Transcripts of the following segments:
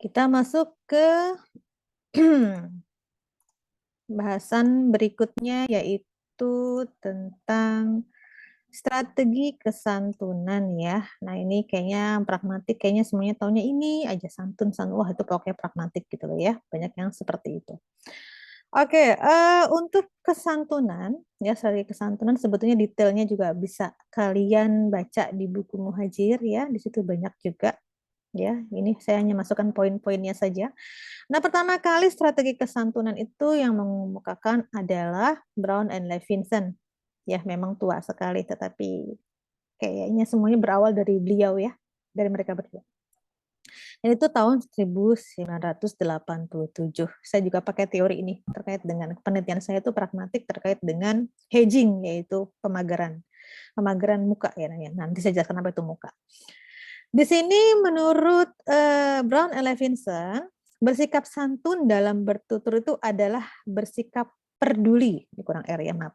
Kita masuk ke bahasan berikutnya, yaitu tentang strategi kesantunan ya. Nah ini kayaknya pragmatik, kayaknya semuanya taunya ini aja santun. Wah itu pokoknya pragmatik gitu loh ya. Banyak yang seperti itu. Oke, untuk kesantunan ya, strategi kesantunan sebetulnya detailnya juga bisa kalian baca di buku Muhajir ya. Di situ banyak juga ya. Ini saya hanya masukkan poin-poinnya saja. Nah, pertama kali strategi kesantunan itu yang mengemukakan adalah Brown and Levinson. Ya, memang tua sekali, tetapi kayaknya semuanya berawal dari beliau ya, dari mereka berdua. Dan itu tahun 1987. Saya juga pakai teori ini terkait dengan penelitian saya itu pragmatik terkait dengan hedging, yaitu pemagaran muka ya. Nanti saya jelaskan apa itu muka. Di sini menurut Brown and Levinson, bersikap santun dalam bertutur itu adalah bersikap peduli, kurang R ya, maaf.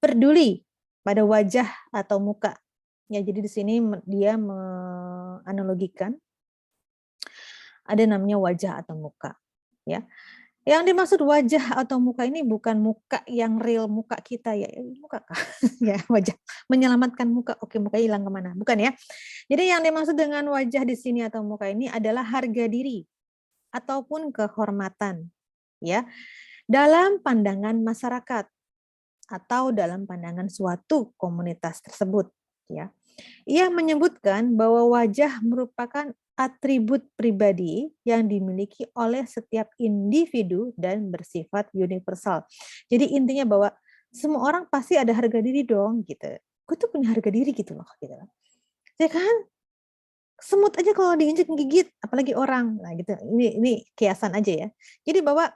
Peduli pada wajah atau muka. Ya, jadi di sini dia menganalogikan ada namanya wajah atau muka, ya. Yang dimaksud wajah atau muka ini bukan muka yang real muka kita ya, muka ya wajah menyelamatkan muka. Oke, muka hilang kemana? Bukan ya. Jadi yang dimaksud dengan wajah di sini atau muka ini adalah harga diri ataupun kehormatan ya dalam pandangan masyarakat atau dalam pandangan suatu komunitas tersebut ya. Ia menyebutkan bahwa wajah merupakan atribut pribadi yang dimiliki oleh setiap individu dan bersifat universal. Jadi intinya bahwa semua orang pasti ada harga diri dong gitu. Gue tuh punya harga diri gitu loh gitu. Ya kan? Semut aja kalau diinjek gigit, apalagi orang. Nah, gitu. Ini kiasan aja ya. Jadi bahwa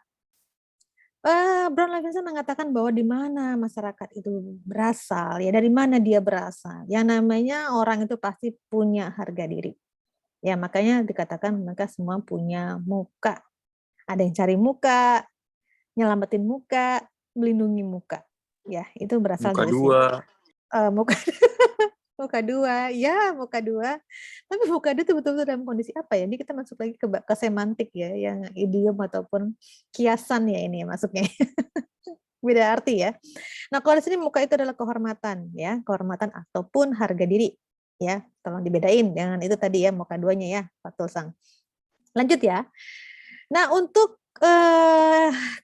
Brown Levinson mengatakan bahwa di mana masyarakat itu berasal, ya dari mana dia berasal. Yang namanya orang itu pasti punya harga diri. Ya, makanya dikatakan mereka semua punya muka. Ada yang cari muka, nyelamatin muka, melindungi muka. Ya, itu berasal Muka dari sini. dua. Muka muka dua, ya muka dua. Tapi muka dua itu betul-betul dalam kondisi apa ya? Ini kita masuk lagi ke semantik ya, yang idiom ataupun kiasan ya ini masuknya. Beda arti ya. Nah kalau di sini muka itu adalah kehormatan ya, kehormatan ataupun harga diri ya. Tolong dibedain dengan itu tadi ya muka duanya ya, Pak Tulsang. Lanjut ya. Nah untuk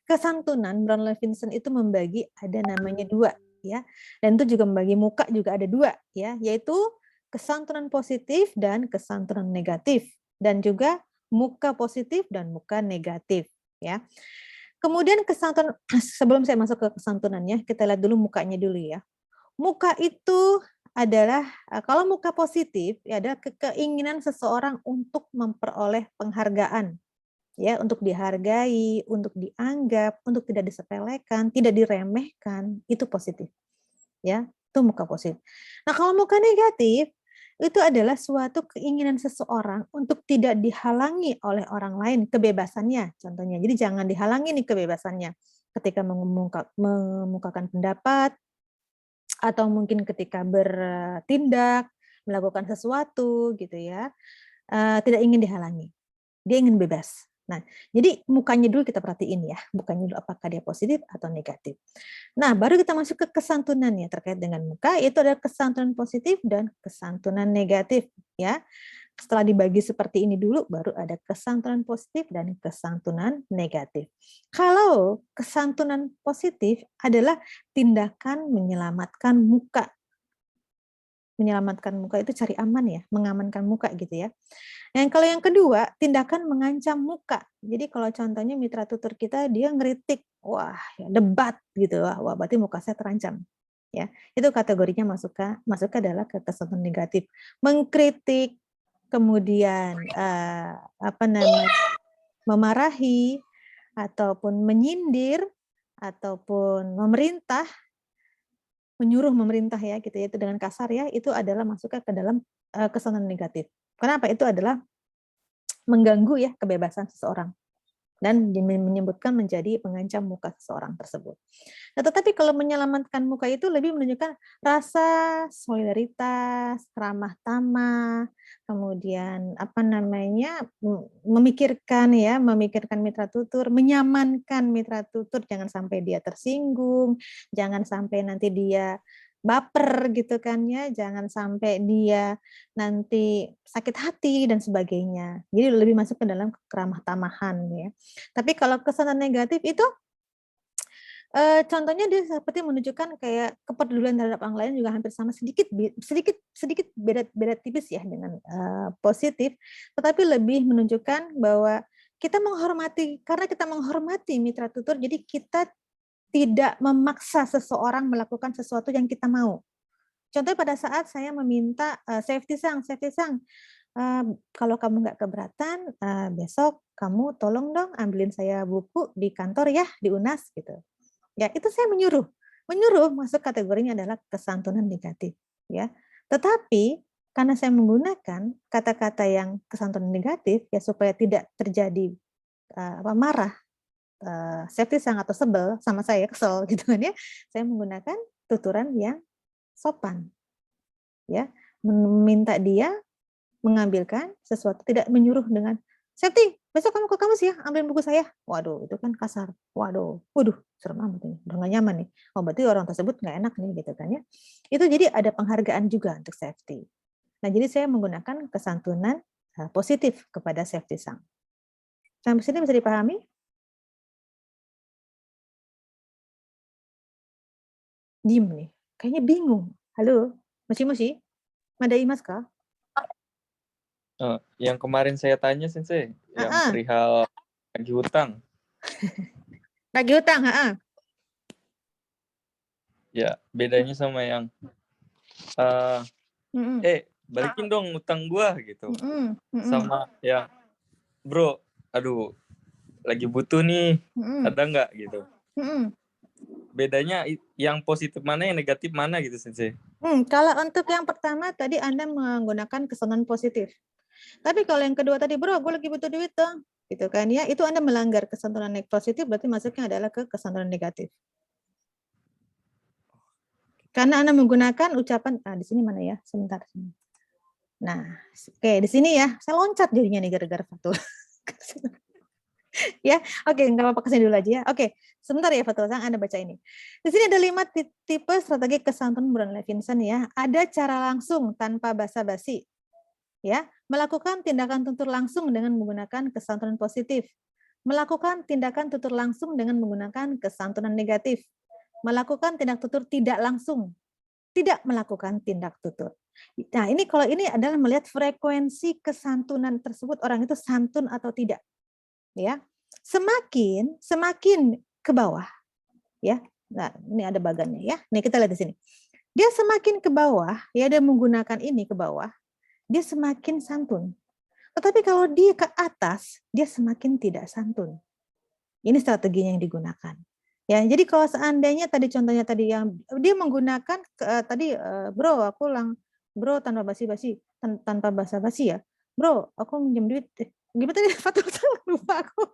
kesantunan Brown Levinson itu membagi ada namanya dua ya, dan itu juga membagi muka juga ada dua ya, yaitu kesantunan positif dan kesantunan negatif, dan juga muka positif dan muka negatif ya. Kemudian kesantunan, sebelum saya masuk ke kesantunannya, kita lihat dulu mukanya dulu ya. Muka itu adalah kalau muka positif ya ada keinginan seseorang untuk memperoleh penghargaan ya, untuk dihargai, untuk dianggap, untuk tidak disepelekan, tidak diremehkan, itu positif. Ya, itu muka positif. Nah, kalau muka negatif itu adalah suatu keinginan seseorang untuk tidak dihalangi oleh orang lain kebebasannya, contohnya. Jadi jangan dihalangi nih kebebasannya ketika mengemukakan pendapat atau mungkin ketika bertindak, melakukan sesuatu gitu ya. Tidak ingin dihalangi. Dia ingin bebas. Nah, jadi mukanya dulu kita perhatiin ya, mukanya dulu apakah dia positif atau negatif. Nah, baru kita masuk ke kesantunannya terkait dengan muka, itu ada kesantunan positif dan kesantunan negatif ya. Setelah dibagi seperti ini dulu, baru ada kesantunan positif dan kesantunan negatif. Kalau kesantunan positif adalah tindakan menyelamatkan muka. Menyelamatkan muka itu cari aman ya, mengamankan muka gitu ya. Yang kalau yang kedua, tindakan mengancam muka. Jadi kalau contohnya mitra tutur kita dia ngeritik, wah ya, debat gitu, wah berarti muka saya terancam. Ya, itu kategorinya masuk adalah ke kesantunan negatif. Mengkritik, kemudian apa namanya, memarahi ataupun menyindir ataupun memerintah, menyuruh memerintah ya gitu ya, itu dengan kasar ya, itu adalah masuknya ke dalam kesantunan negatif. Kenapa? Itu adalah mengganggu ya kebebasan seseorang. dan menyebutkan menjadi mengancam muka seseorang tersebut. Nah, tetapi kalau menyelamatkan muka itu lebih menunjukkan rasa solidaritas, ramah tamah, kemudian apa namanya, memikirkan mitra tutur, menyamankan mitra tutur, jangan sampai dia tersinggung, jangan sampai nanti dia baper gitu kan ya, jangan sampai dia nanti sakit hati dan sebagainya. Jadi lebih masuk ke dalam keramah tamahan ya. Tapi kalau kesan negatif itu contohnya dia seperti menunjukkan kayak kepedulian terhadap orang lain juga hampir sama, sedikit beda tipis ya dengan positif, tetapi lebih menunjukkan bahwa kita menghormati, karena kita menghormati mitra tutur, jadi kita tidak memaksa seseorang melakukan sesuatu yang kita mau. Contohnya pada saat saya meminta safety sang, kalau kamu nggak keberatan, besok kamu tolong dong ambilin saya buku di kantor ya, di UNAS gitu. Ya, itu saya menyuruh masuk kategorinya adalah kesantunan negatif. Ya, tetapi karena saya menggunakan kata-kata yang kesantunan negatif ya supaya tidak terjadi marah, safety sang atau sebel sama saya, kesel gitu kan ya, saya menggunakan tuturan yang sopan, ya, meminta dia mengambilkan sesuatu, tidak menyuruh dengan Septi, besok kamu ke kampus ya, ambilin buku saya. Waduh, itu kan kasar. Waduh, serem amat ini, udah nggak nyaman nih. Oh, berarti orang tersebut nggak enak nih, gitu kan ya. Itu jadi ada penghargaan juga untuk safety. Nah, jadi saya menggunakan kesantunan positif kepada safety sang. Sampai sini bisa dipahami? Diem nih, kayaknya bingung. Halo, Moshi? Madai mas kah? Yang kemarin saya tanya Sensei, yang perihal tagih hutang. Tagih hutang, Ya, bedanya sama yang balikin dong hutang gua gitu. Sama ya, bro, aduh, lagi butuh nih, ada nggak gitu. Bedanya yang positif mana, yang negatif mana gitu Sensei? Kalau untuk yang pertama tadi Anda menggunakan kesantunan positif. Tapi kalau yang kedua tadi, bro, gue lagi butuh duit dong, gitu kan ya, itu Anda melanggar kesantunan positif, berarti masuknya adalah ke kesantunan negatif. Karena Anda menggunakan ucapan, di sini mana ya, sebentar. Nah, oke, di sini ya, saya loncat jadinya nih gara-gara Fatul. Ya, oke, nggak apa-apa, kesini dulu aja ya. Oke, sebentar ya Fatul Sang, Anda baca ini. Di sini ada 5 tipe strategi kesantunan Brown Levinson ya. Ada cara langsung tanpa basa-basi. Ya, melakukan tindakan tutur langsung dengan menggunakan kesantunan positif. Melakukan tindakan tutur langsung dengan menggunakan kesantunan negatif. Melakukan tindak tutur tidak langsung. Tidak melakukan tindak tutur. Nah, kalau ini adalah melihat frekuensi kesantunan tersebut, orang itu santun atau tidak. Ya, semakin ke bawah, ya. Nah, ini ada bagannya ya. Nih kita lihat di sini. Dia semakin ke bawah, ya, dia menggunakan ini ke bawah, dia semakin santun. Tetapi kalau dia ke atas, dia semakin tidak santun. Ini strateginya yang digunakan. Ya, jadi kalau seandainya tadi contohnya tadi yang dia menggunakan bro tanpa basa-basi, tanpa basa-basi ya. Bro, aku minjem duit. Gimana tadi? Fatul, lupa aku.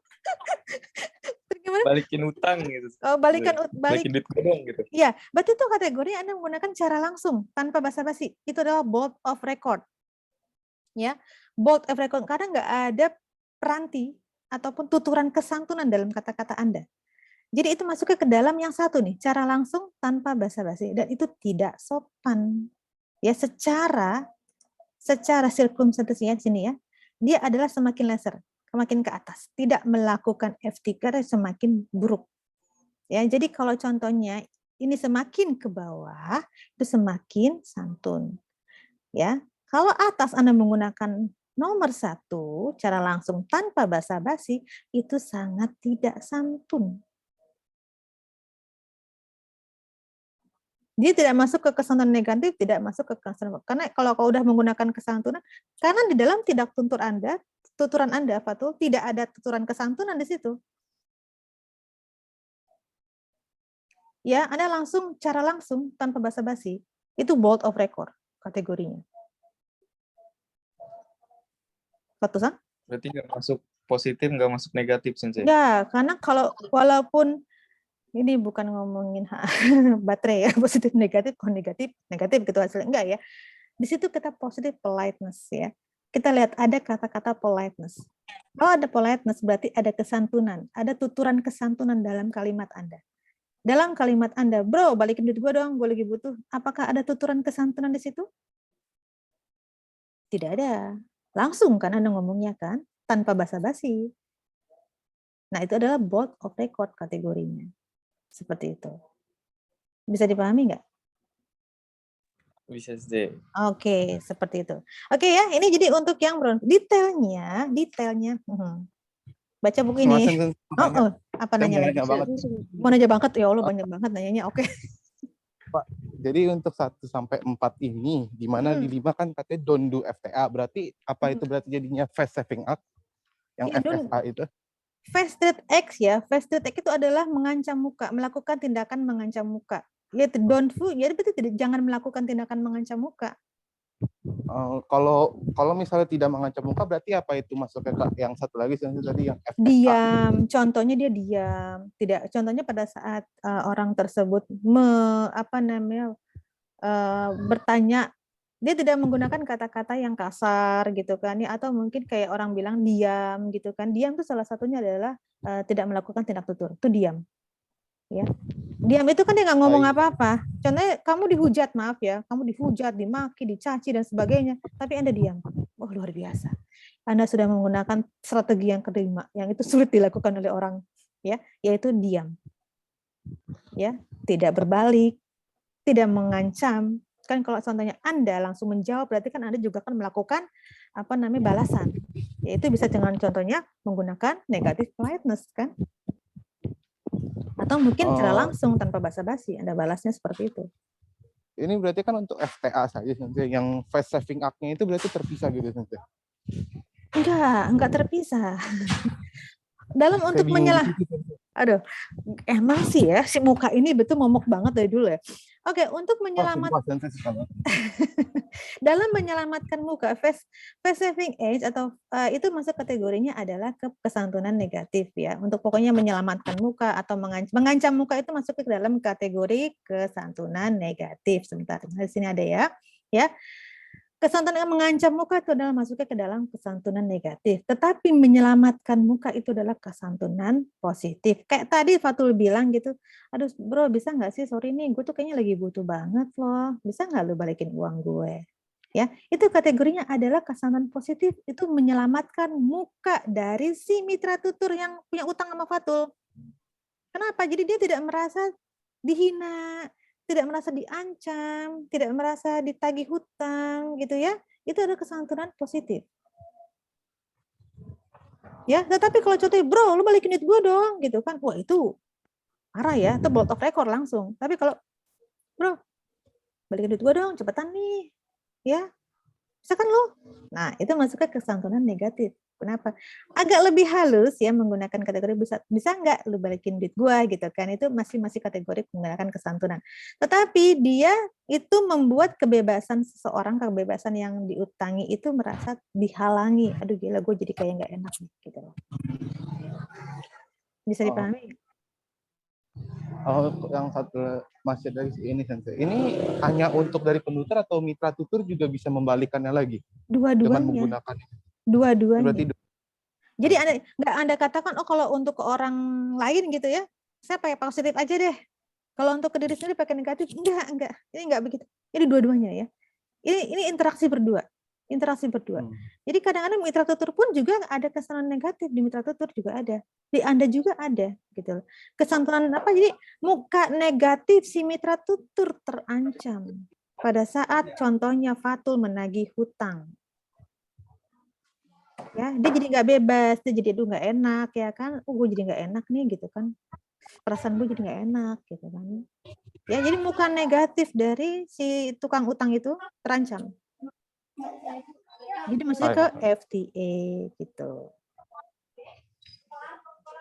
Balikin utang gitu. Balikin duit dong gitu. Iya, berarti itu kategori Anda menggunakan cara langsung tanpa basa-basi. Itu adalah bold of record. Ya, bold of record karena nggak ada peranti ataupun tuturan kesantunan dalam kata-kata Anda. Jadi itu masuknya ke dalam yang satu nih, cara langsung tanpa basa-basi, dan itu tidak sopan. Ya, secara circumstance-nya sini ya, dia adalah semakin lesser, semakin ke atas, tidak melakukan FT karena semakin buruk. Ya, jadi kalau contohnya ini semakin ke bawah, itu semakin santun. Ya, kalau atas Anda menggunakan nomor 1, cara langsung tanpa basa-basi, itu sangat tidak santun. Dia tidak masuk ke kesantunan negatif, tidak masuk ke kesantunan. Karena kalau kau udah menggunakan kesantunan, karena di dalam tidak tuturan Anda, Fatul, tidak ada tuturan kesantunan di situ. Ya, Anda langsung, cara langsung, tanpa basa-basi. Itu bold of record kategorinya. Fatul, Sang? Berarti nggak masuk positif, nggak masuk negatif, Sensei. Ya, karena kalau walaupun ini bukan ngomongin baterai ya, positif negatif, kok negatif gitu hasilnya, enggak ya. Di situ kita positif politeness ya. Kita lihat ada kata-kata politeness. Kalau ada politeness berarti ada kesantunan, ada tuturan kesantunan dalam kalimat Anda. Dalam kalimat Anda, bro, balikin duit gue dong, gue lagi butuh. Apakah ada tuturan kesantunan di situ? Tidak ada. Langsung kan Anda ngomongnya kan, tanpa basa-basi. Nah, itu adalah bold of record kategorinya. Seperti itu. Bisa dipahami nggak? Bisa sih. Oke, seperti itu. Oke ya, ini jadi untuk yang detailnya. Baca buku ini. Apa nanya lagi? Mau nanya banget, ya Allah banyak banget nanyanya. Oke. Pak, jadi untuk 1 sampai 4 ini, di mana di 5 kan katanya don't do FTA, berarti apa itu berarti jadinya fast saving act? Yang ya, FSA itu? Fast Trade Act ya, Fast Trade Act itu adalah mengancam muka, melakukan tindakan mengancam muka. Ya, don't do, ya berarti jangan melakukan tindakan mengancam muka. Kalau misalnya tidak mengancam muka, berarti apa itu masuknya ke yang satu lagi tadi yang FSA? Diam, contohnya dia diam. Tidak, contohnya pada saat orang tersebut bertanya, dia tidak menggunakan kata-kata yang kasar gitu kan ya, atau mungkin kayak orang bilang diam gitu kan. Diam itu salah satunya adalah tidak melakukan tindak tutur, itu diam. Ya. Diam itu kan dia nggak ngomong apa-apa. Contohnya kamu dihujat, maaf ya, kamu dihujat, dimaki, dicaci dan sebagainya, tapi Anda diam. Oh, luar biasa. Anda sudah menggunakan strategi yang kelima, yang itu sulit dilakukan oleh orang, ya, yaitu diam. Ya, tidak berbalik, tidak mengancam. Kan kalau contohnya Anda langsung menjawab, berarti kan Anda juga akan melakukan balasan. Yaitu bisa dengan contohnya menggunakan negative politeness kan. Atau mungkin secara langsung tanpa basa-basi Anda balasnya seperti itu. Ini berarti kan untuk FTA saja, yang fast saving act-nya itu berarti terpisah gitu, Sensei? Enggak terpisah. Dalam untuk aduh, emang sih ya, si muka ini betul momok banget dari dulu ya. Oke, untuk menyelamatkan dalam menyelamatkan muka, fast saving age atau itu masuk kategorinya adalah kesantunan negatif ya. Untuk pokoknya menyelamatkan muka atau mengancam muka itu masuk ke dalam kategori kesantunan negatif. Sebentar, di sini ada ya. Kesantunan yang mengancam muka itu adalah masuknya ke dalam kesantunan negatif. Tetapi menyelamatkan muka itu adalah kesantunan positif. Kayak tadi Fatul bilang gitu, aduh bro bisa nggak sih, sorry nih, gue tuh kayaknya lagi butuh banget loh. Bisa nggak lu balikin uang gue? Ya, itu kategorinya adalah kesantunan positif. Itu menyelamatkan muka dari si mitra tutur yang punya utang sama Fatul. Kenapa? Jadi dia tidak merasa dihina, tidak merasa diancam, tidak merasa ditagih hutang gitu ya. Itu adalah kesantunan positif. Ya, tetapi kalau contohnya, bro, lu balikin duit gue dong gitu kan. Wah, itu marah ya, itu bolt of record langsung. Tapi kalau, bro, balikin duit gue dong, cepetan nih. Ya. Bisa kan lu? Nah, itu masuk ke kesantunan negatif. Kenapa? Agak lebih halus ya menggunakan kategori bisa nggak lu balikin duit gua gitu kan. Itu masih kategori menggunakan kesantunan. Tetapi dia itu membuat kebebasan seseorang, kebebasan yang diutangi itu merasa dihalangi. Aduh gila, gue jadi kayak nggak enak nih gitu loh. Bisa dipahami? Yang satu masih dari ini, Sensei. Ini hanya untuk dari penutur atau mitra tutur juga bisa membalikannya lagi? Dua-duanya. Dengan menggunakan dua-duanya. Berarti jadi Anda katakan, oh kalau untuk ke orang lain gitu ya, saya pakai positif aja deh. Kalau untuk ke diri sendiri pakai negatif, enggak. Ini enggak begitu. Ini dua-duanya ya. Ini interaksi berdua. Jadi kadang-kadang mitra tutur pun juga ada kesantunan negatif, di mitra tutur juga ada. Di Anda juga ada gitu. Kesantunan apa? Jadi muka negatif si mitra tutur terancam pada saat contohnya Fatul menagih hutang. Ya, dia jadi nggak bebas, dia jadi nggak enak ya kan. Gue jadi nggak enak nih gitu kan. Perasaan gue jadi nggak enak gitu kan. Ya, jadi muka negatif dari si tukang utang itu terancam. Jadi maksudnya ke FTA gitu.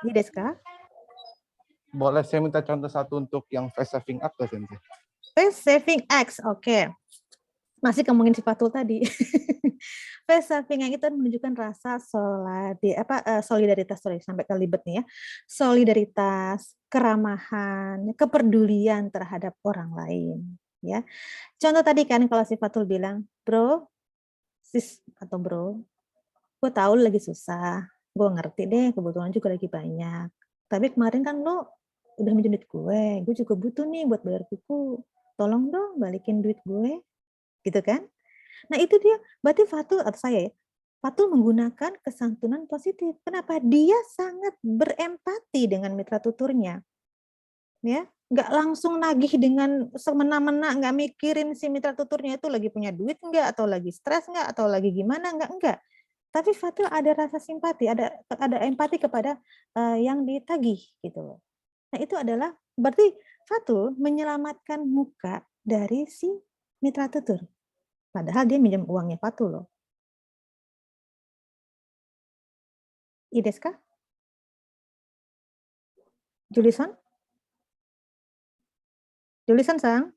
Ini Deska? Boleh saya minta contoh satu untuk yang fast saving act, Sensei? Fast saving act, oke. Masih ngomongin si Fatul tadi. Face saving yang itu menunjukkan rasa solidaritas, sampai kelibet nih ya. Solidaritas, keramahan, kepedulian terhadap orang lain. Ya, contoh tadi kan kalau si Fatul bilang, bro, sis atau bro, gue tahu lu lagi susah, gue ngerti deh kebutuhan juga lagi banyak. Tapi kemarin kan lo udah minjem duit gue juga butuh nih buat bayar buku. Tolong dong balikin duit gue, gitu kan? Nah itu dia, berarti Fatul atau saya ya, Fatul menggunakan kesantunan positif. Kenapa? Dia sangat berempati dengan mitra tuturnya, ya, nggak langsung nagih dengan semena-mena, nggak mikirin si mitra tuturnya itu lagi punya duit nggak, atau lagi stres nggak, atau lagi gimana, nggak. Tapi Fatul ada rasa simpati, ada empati kepada yang ditagih gitu loh. Nah itu adalah berarti Fatul menyelamatkan muka dari si mitra tutur. Padahal dia minjem uangnya Fatul loh. Ides kah? Julisan? Julisan sang?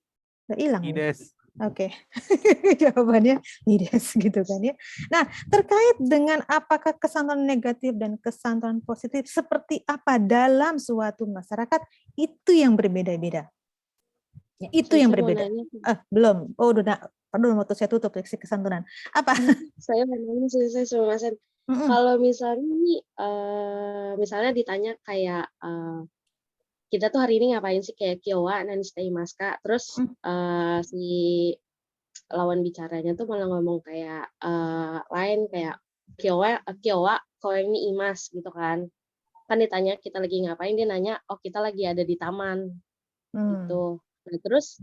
Udah hilang. Ides. Oke. Jawabannya ides gitu kan ya. Nah, terkait dengan apakah kesantunan negatif dan kesantunan positif seperti apa dalam suatu masyarakat, itu yang berbeda-beda. Ya, itu yang berbeda. Belum. Oh, udah. Pardon, waktu saya tutup seksi kesantunan. Apa? Saya mau nanya, saya sama Mas Sen. Kalau misalnya nih, misalnya ditanya kayak kita tuh hari ini ngapain sih, kayak Kiowa dan Stay Maska, terus si lawan bicaranya tuh malah ngomong kayak lain, kayak Kiowa kau ini Imas gitu kan ditanya kita lagi ngapain, dia nanya oh kita lagi ada di taman gitu. Nah terus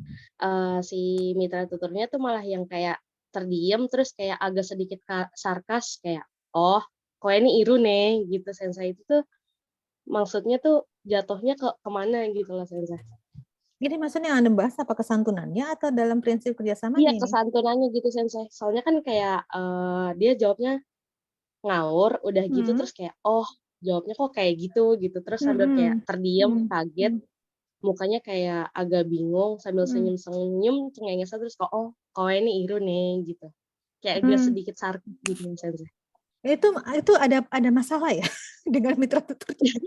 si mitra tuturnya tuh malah yang kayak terdiam, terus kayak agak sedikit sarkas kayak oh kau ini Iru nih gitu. Sensei itu tuh maksudnya tuh jatuhnya kemana gitu loh Sensei. Jadi maksudnya yang Anda bahas apa kesantunannya atau dalam prinsip kerjasama? Iya kesantunannya gitu Sensei. Soalnya kan kayak dia jawabnya ngawur udah gitu terus kayak oh jawabnya kok kayak gitu terus sambil kayak terdiam kaget, mukanya kayak agak bingung sambil senyum-senyum cengengesan terus kok oh kau ini Iru nih gitu. Kayak agak sedikit sarkas gitu Sensei. Itu ada masalah ya dengan mitra tuturnya.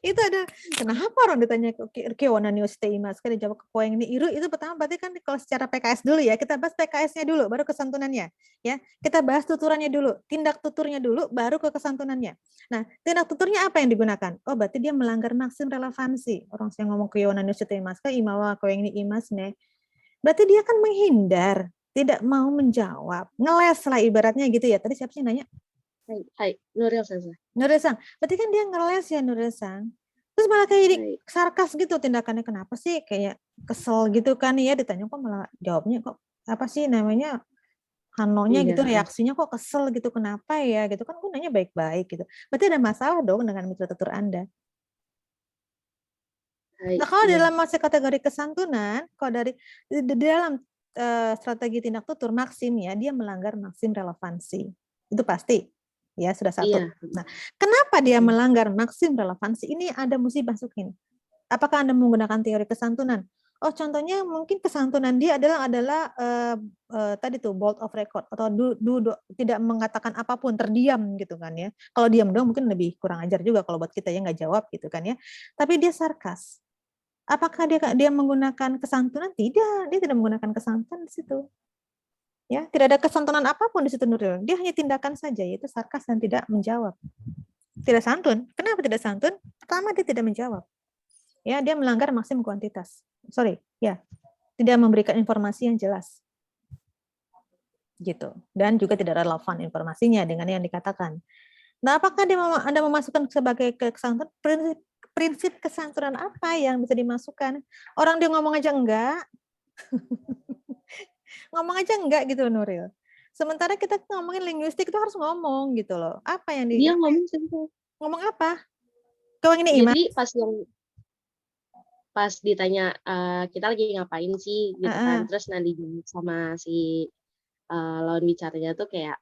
Itu ada kenapa orang ditanya ke Wanani Stay Mas kan dijawab ke poin ini Iru, itu pertama berarti kan kalau secara PKS dulu ya, kita bahas PKS-nya dulu baru kesantunannya ya. Kita bahas tuturannya dulu, tindak tuturnya dulu baru ke kesantunannya. Nah, tindak tuturnya apa yang digunakan? Oh, berarti dia melanggar maksim relevansi. Orang saya ngomong ke Wanani Stay Mas kan imawa ko yang ini imas nih. Berarti dia kan menghindar, tidak mau menjawab, ngeles lah ibaratnya gitu ya. Tadi siapa sih nanya? Hai, Nuril Sensei. Nuril Sang, berarti kan dia ngeles ya Nuril Sang. Terus malah kayak jadi sarkas gitu tindakannya, kenapa sih kayak kesel gitu kan ya, ditanya kok malah jawabnya kok apa sih namanya hanonya gitu, reaksinya kok kesel gitu, kenapa ya gitu kan, gunanya baik-baik gitu. Berarti ada masalah dong dengan mitra tutur Anda. Nah, kalau dalam masih kategori kesantunan, kalau di dalam strategi tindak tutur maksim ya, dia melanggar maksim relevansi. Itu pasti. Ya, sudah satu. Iya. Nah, kenapa dia melanggar maksim relevansi? Ini Anda mesti masukin. Apakah Anda menggunakan teori kesantunan? Oh, contohnya mungkin kesantunan dia adalah tadi tuh bold of record atau tidak mengatakan apapun, terdiam gitu kan ya. Kalau diam dong mungkin lebih kurang ajar juga kalau buat kita ya nggak jawab gitu kan ya. Tapi dia sarkas. Apakah dia menggunakan kesantunan? Tidak, dia tidak menggunakan kesantunan di situ. Ya, tidak ada kesantunan apapun di situ Nuril. Dia hanya tindakan saja, yaitu sarkas dan tidak menjawab. Tidak santun. Kenapa tidak santun? Pertama dia tidak menjawab. Ya, dia melanggar maksim kuantitas. Sorry, ya, tidak memberikan informasi yang jelas. Gitu. Dan juga tidak relevan informasinya dengan yang dikatakan. Nah, apakah Anda memasukkan sebagai kesantunan? Prinsip kesantunan apa yang bisa dimasukkan? Orang dia ngomong aja enggak. Ngomong aja enggak gitu Nuril. Sementara kita ngomongin linguistik itu harus ngomong gitu loh. Apa yang dia ngomong apa? Kau ini Iman? Jadi pas ditanya kita lagi ngapain sih gitu kan. Terus nanti sama si lawan bicaranya tuh kayak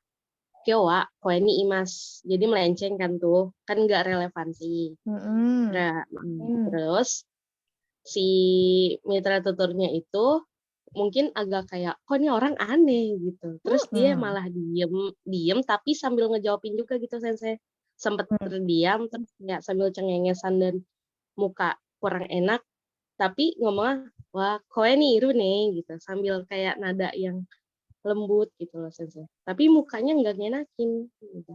Kiowa, kau ini Imas. Jadi melenceng kan tuh, kan nggak relevansi. Terus si mitra tuturnya itu mungkin agak kayak kok ini orang aneh gitu. Terus dia malah diem tapi sambil ngejawabin juga gitu Sensei. Sempet terdiam terus kayak sambil cengengesan dan muka kurang enak tapi ngomongnya wah koe niru nih gitu sambil kayak nada yang lembut gitu loh Sensei. Tapi mukanya nggak ngenakin gitu.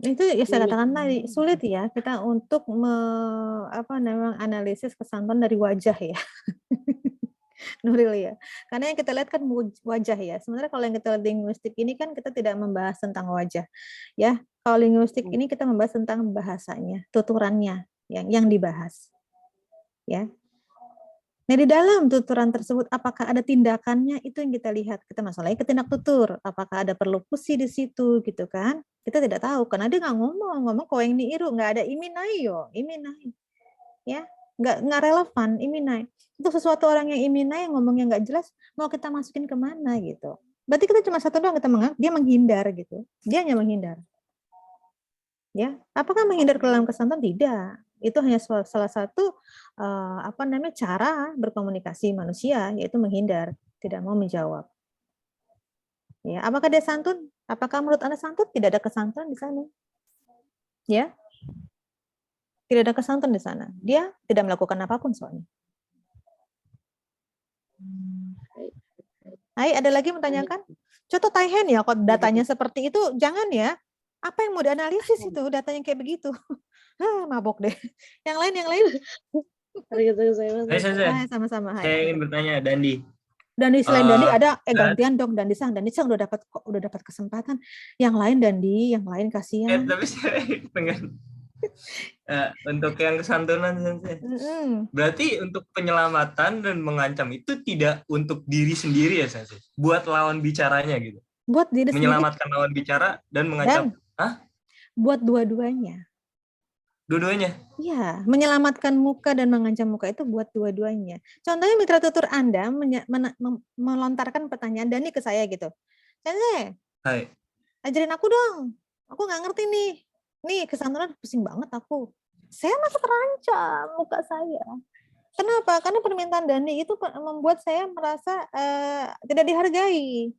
Itu ya saya katakan tadi sulit ya kita untuk analisis kesantunan dari wajah ya. Nuril ya. Karena yang kita lihat kan wajah ya. Sebenarnya kalau yang kita lihat linguistik ini kan kita tidak membahas tentang wajah. Ya, kalau linguistik ini kita membahas tentang bahasanya, tuturannya yang dibahas. Ya. Nah, di dalam tuturan tersebut apakah ada tindakannya itu yang kita lihat. Kita masalahnya ke tindak tutur. Apakah ada perlokusi di situ gitu kan? Kita tidak tahu karena dia nggak ngomong koeng ni iru, nggak ada iminai yo, iminai. Ya, nggak relevan iminai. Untuk sesuatu orang yang iminai yang ngomongnya nggak jelas, mau kita masukin kemana gitu. Berarti kita cuma satu doang kita menganggap dia menghindar gitu. Dia hanya menghindar. Ya, apakah menghindar ke dalam kesantunan? Tidak. Itu hanya salah satu cara berkomunikasi manusia, yaitu menghindar, tidak mau menjawab. Ya, apakah dia santun? Apakah menurut Anda santun? Tidak ada kesantunan di sana. Ya. Tidak ada kesantunan di sana. Dia tidak melakukan apapun soalnya. Hai, ada lagi menanyakan? Contoh Taihen ya, kok datanya seperti itu, jangan ya. Apa yang mau dianalisis itu, datanya kayak begitu. Mabok deh. Yang lain. Saya Sama-sama. Saya ingin bertanya, Dandi. Dandi selain Dandi ada gantian dong Dandi Sang udah dapat kesempatan. Yang lain Dandi, yang lain kasihan. Tapi saya pengen untuk yang kesantunan berarti untuk penyelamatan dan mengancam itu tidak untuk diri sendiri ya Sensei, buat lawan bicaranya gitu. Buat diri menyelamatkan sendiri. Lawan bicara dan mengancam. Buat dua-duanya. Dua-duanya? Iya, menyelamatkan muka dan mengancam muka itu buat dua-duanya. Contohnya mitra tutur Anda melontarkan pertanyaan Dani ke saya gitu. Sensei, hai, ajarin aku dong. Aku nggak ngerti nih. Nih, kesantunan pusing banget aku. Saya masih terancam muka saya. Kenapa? Karena permintaan Dani itu membuat saya merasa tidak dihargai.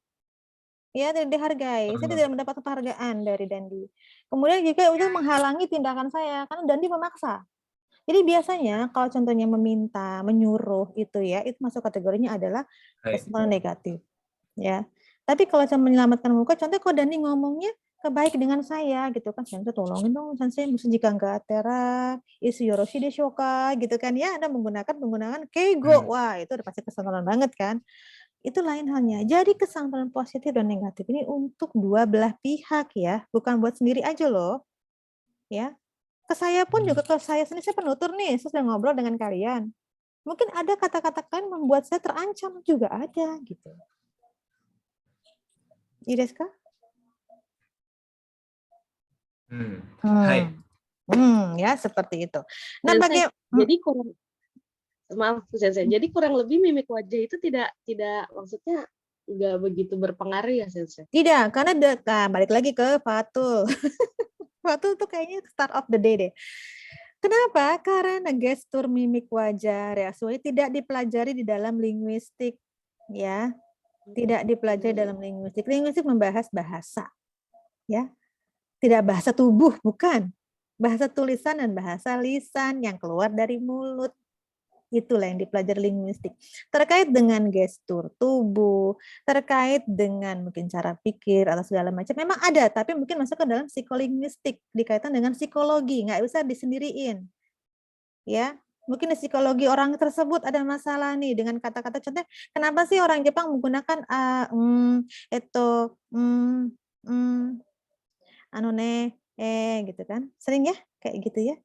Ya, tidak dihargai. Saya tidak mendapat penghargaan dari Dandi. Kemudian juga itu menghalangi tindakan saya karena Dandi memaksa. Jadi biasanya kalau contohnya meminta, menyuruh itu ya, itu masuk kategorinya adalah kesantunan negatif. Ya. Tapi kalau saya menyelamatkan muka, contoh kalau Dandi ngomongnya kebaik dengan saya gitu kan, Sensei tolongin dong Sensei, jika enggak tera, isu yoroshi deshoka gitu kan ya, Anda menggunakan keigo. Wah, itu udah pasti kesantunan banget kan. Itu lain halnya. Jadi kesantunan positif dan negatif ini untuk dua belah pihak ya, bukan buat sendiri aja loh. Ya. Ke saya pun juga, ke saya sendiri, saya penutur nih, saya sedang ngobrol dengan kalian. Mungkin ada kata-kata kalian membuat saya terancam juga ada gitu. Ideska? Hai. Ya seperti itu. Nah, jadi maaf Sensei, jadi kurang lebih mimik wajah itu tidak maksudnya nggak begitu berpengaruh ya Sensei? Tidak, karena balik lagi ke Fatul. Fatul tuh kayaknya start of the day deh. Kenapa? Karena gestur mimik wajah reaksi tidak dipelajari di dalam linguistik, ya. Tidak dipelajari dalam linguistik. Linguistik membahas bahasa, ya. Tidak bahasa tubuh, bukan. Bahasa tulisan dan bahasa lisan yang keluar dari mulut. Itulah yang dipelajari linguistik. Terkait dengan gestur tubuh, terkait dengan mungkin cara pikir atau segala macam, memang ada, tapi mungkin masuk ke dalam psikolinguistik, dikaitkan dengan psikologi, nggak bisa disendiriin. Ya, mungkin di psikologi orang tersebut ada masalah nih dengan kata-kata, contohnya, kenapa sih orang Jepang menggunakan gitu kan? Sering ya, kayak gitu ya.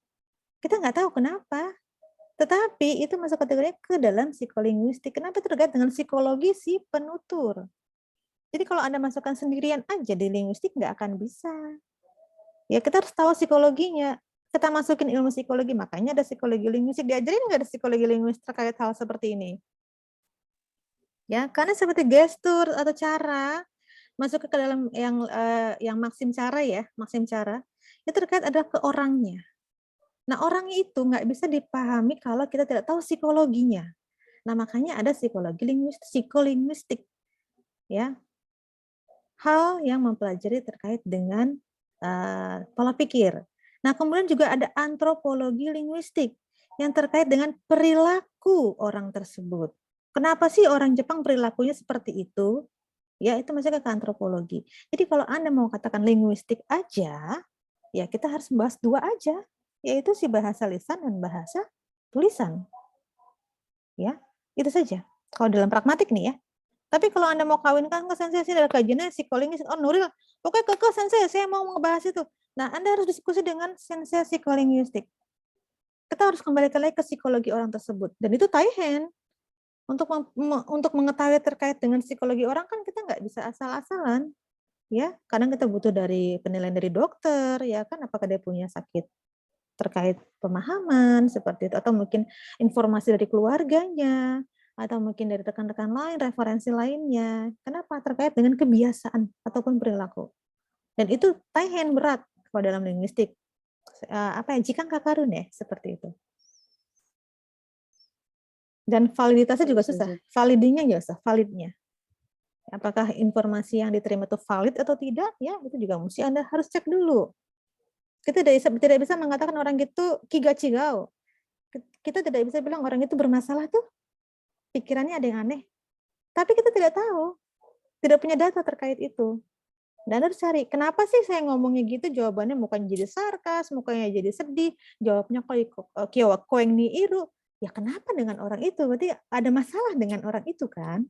Kita nggak tahu kenapa. Tetapi itu masuk kategori ke dalam psikolinguistik. Kenapa terkait dengan psikologi si penutur? Jadi kalau Anda masukkan sendirian aja di linguistik nggak akan bisa. Ya kita harus tahu psikologinya. Kita masukin ilmu psikologi, makanya ada psikologi linguistik. Diajarin nggak ada psikologi linguistik terkait hal seperti ini? Ya, karena seperti gestur atau cara masuk ke dalam yang maksim cara ya, maksim cara itu terkait ada ke orangnya. Nah, orang itu nggak bisa dipahami kalau kita tidak tahu psikologinya. Nah, makanya ada psikologi psikolinguistik, ya. Hal yang mempelajari terkait dengan pola pikir. Nah, kemudian juga ada antropologi linguistik yang terkait dengan perilaku orang tersebut. Kenapa sih orang Jepang perilakunya seperti itu? Ya, itu masuk ke antropologi. Jadi kalau Anda mau katakan linguistik aja, ya kita harus membahas dua aja, yaitu si bahasa lisan dan bahasa tulisan. Ya, itu saja. Kalau dalam pragmatik nih ya. Tapi kalau Anda mau kawinkan ke sensei adalah kajiannya psikolinguistik. Oh, Nuril, oke ke sensei, saya mau ngebahas itu. Nah, Anda harus diskusi dengan sensei psikolinguistik. Kita harus kembali lagi ke psikologi orang tersebut. Dan itu taihen. Untuk mengetahui terkait dengan psikologi orang kan kita nggak bisa asal-asalan. Ya, kadang kita butuh dari penilaian dari dokter, ya kan, apakah dia punya sakit terkait pemahaman seperti itu, atau mungkin informasi dari keluarganya, atau mungkin dari rekan-rekan lain, referensi lainnya. Kenapa? Terkait dengan kebiasaan ataupun perilaku. Dan itu taihen berat kalau dalam linguistik. Jikang kakarun ya, seperti itu. Dan validitasnya juga susah. Validnya ya susah, validnya. Apakah informasi yang diterima itu valid atau tidak? Ya, itu juga mesti Anda harus cek dulu. Kita tidak bisa mengatakan orang itu kigachigao. Kita tidak bisa bilang orang itu bermasalah tuh, pikirannya ada yang aneh. Tapi kita tidak tahu, tidak punya data terkait itu. Dan harus cari, kenapa sih saya ngomongnya gitu, jawabannya mukanya jadi sarkas, mukanya jadi sedih, jawabnya kyowa koeng ni iru. Ya kenapa dengan orang itu? Berarti ada masalah dengan orang itu kan?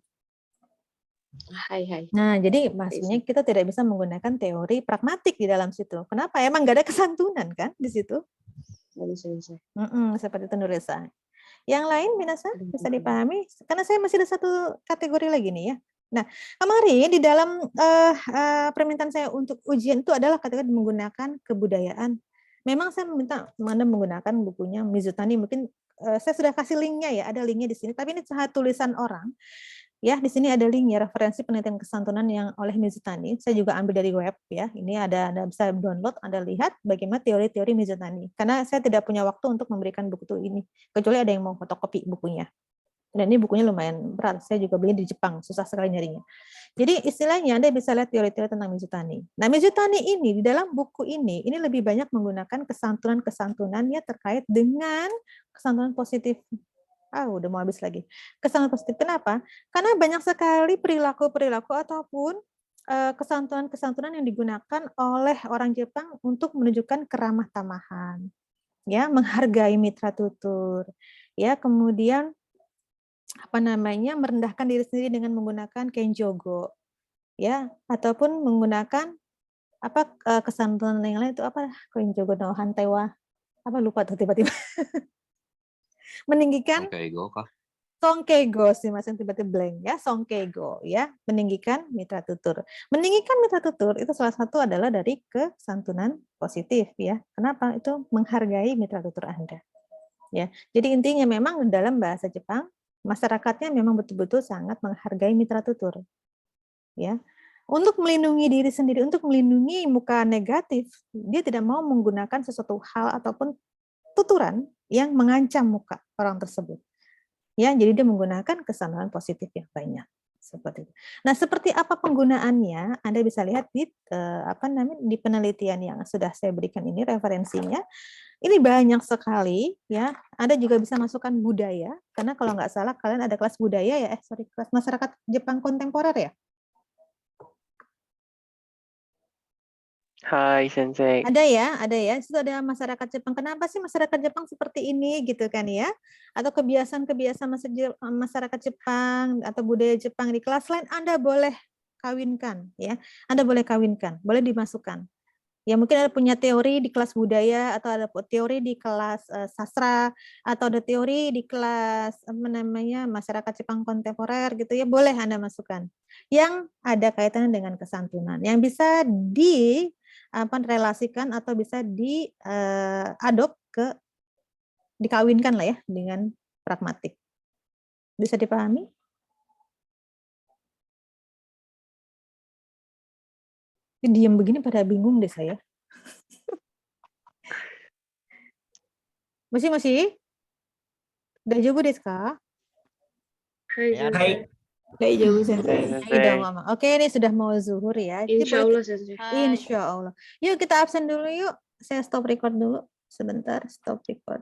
Hai. Nah, jadi maksudnya kita tidak bisa menggunakan teori pragmatik di dalam situ. Kenapa? Emang nggak ada kesantunan kan di situ? Seperti itu Nurisa. Yang lain Minasa bisa dipahami? Karena saya masih ada satu kategori lagi nih ya. Nah, kemarin di dalam permintaan saya untuk ujian itu adalah kategori menggunakan kebudayaan. Memang saya meminta Anda menggunakan bukunya Mizutani. Mungkin saya sudah kasih linknya ya, ada linknya di sini. Tapi ini tulisan orang. Ya, di sini ada linknya, referensi penelitian kesantunan yang oleh Mizutani. Saya juga ambil dari web ya. Ini Anda bisa download, Anda lihat bagaimana teori-teori Mizutani. Karena saya tidak punya waktu untuk memberikan buku ini, kecuali ada yang mau fotokopi bukunya. Dan ini bukunya lumayan berat. Saya juga beli di Jepang, susah sekali nyarinya. Jadi istilahnya Anda bisa lihat teori-teori tentang Mizutani. Nah, Mizutani ini di dalam buku ini lebih banyak menggunakan kesantunan-kesantunannya terkait dengan kesantunan positif. Udah mau habis lagi. Kesantunan positif. Kenapa? Karena banyak sekali perilaku-perilaku ataupun kesantunan-kesantunan yang digunakan oleh orang Jepang untuk menunjukkan keramah tamahan, ya, menghargai mitra tutur, ya, kemudian merendahkan diri sendiri dengan menggunakan kenjogo, ya, ataupun menggunakan kesantunan yang lain itu kenjogo no hantewa, lupa tuh tiba-tiba. Meninggikan songkeigo sih Mas, yang tiba-tiba blank ya, songkeigo ya, meninggikan mitra tutur. Meninggikan mitra tutur itu salah satu adalah dari kesantunan positif ya. Kenapa? Itu menghargai mitra tutur Anda. Ya. Jadi intinya memang dalam bahasa Jepang masyarakatnya memang betul-betul sangat menghargai mitra tutur. Ya. Untuk melindungi diri sendiri, untuk melindungi muka negatif, dia tidak mau menggunakan sesuatu hal ataupun tuturan yang mengancam muka orang tersebut. Ya, jadi dia menggunakan kesantunan positif yang banyak seperti itu. Nah, seperti apa penggunaannya? Anda bisa lihat di di penelitian yang sudah saya berikan ini referensinya. Ini banyak sekali ya. Anda juga bisa masukkan budaya, karena kalau nggak salah kalian ada kelas budaya ya, kelas masyarakat Jepang kontemporer ya. Hai Sensei. Ada ya. Itu ada masyarakat Jepang. Kenapa sih masyarakat Jepang seperti ini gitu kan ya? Atau kebiasaan-kebiasaan masyarakat Jepang atau budaya Jepang di kelas lain Anda boleh kawinkan ya. Anda boleh kawinkan, boleh dimasukkan. Ya mungkin ada punya teori di kelas budaya atau ada teori di kelas sastra atau ada teori di kelas masyarakat Jepang kontemporer gitu ya, boleh Anda masukkan. Yang ada kaitannya dengan kesantunan, yang bisa relasikan atau bisa dikawinkan lah ya dengan pragmatik. Bisa dipahami? Diam begini pada bingung deh saya. Masih? Daijoubu desu ka? Hai. Hai jauh Sensei. Udah mama. Oke, ini sudah mau zuhur ya. Insya Allah Sensei. Insya Allah. Yuk kita absen dulu yuk. Saya stop record dulu. Sebentar, stop record.